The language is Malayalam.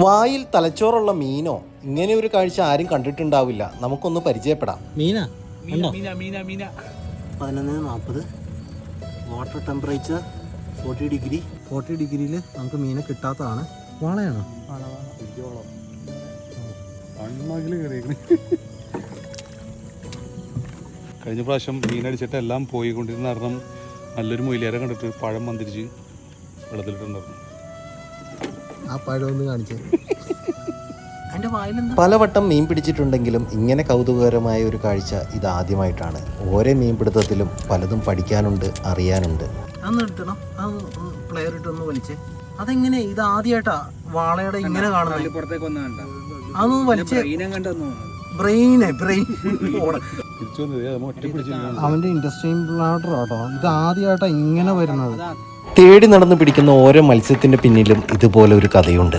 വായിൽ തലച്ചോറുള്ള മീനോ? ഇങ്ങനെ ഒരു കാഴ്ച ആരും കണ്ടിട്ടുണ്ടാവില്ല. നമുക്കൊന്ന് പരിചയപ്പെടാം. Meena 11:40, water temperature 40 degree. 40 ഡിഗ്രിയിൽ നമുക്ക് മീനെ കിട്ടാത്തതാണ്. വാളയാണോ? കഴിഞ്ഞ പ്രാവശ്യം മീനടിച്ചിട്ട് എല്ലാം പോയിക്കൊണ്ടിരുന്ന കാരണം നല്ലൊരു മൊയിലേറെ കണ്ടിട്ട് പഴം മന്തിരിച്ച് വെള്ളത്തിലിട്ടുണ്ടായിരുന്നു. ആ പഴം ഒന്ന് കാണിച്ചേ. പലവട്ടം മീൻ പിടിച്ചിട്ടുണ്ടെങ്കിലും ഇങ്ങനെ കൗതുകകരമായ ഒരു കാഴ്ച ഇതാദ്യമായിട്ടാണ്. ഓരോ മീൻപിടുത്തത്തിലും പലതും പഠിക്കാനുണ്ട്, അറിയാനുണ്ട്. അതെങ്ങനെ ഇത് ആദ്യമായിട്ടാ വാളയുടെ ഇങ്ങനെ കാണുന്നത്? അവന്റെ ഇൻഡസ്ട്രിയൽ ബ്ലാഡർ ആട്ടോ. ഇത് ആദ്യമായിട്ടാ ഇങ്ങനെ വരുന്നത്. തേടി നടന്ന് പിടിക്കുന്ന ഓരോ മത്സ്യത്തിന്റെ പിന്നിലും ഇതുപോലെ ഒരു കഥയുണ്ട്.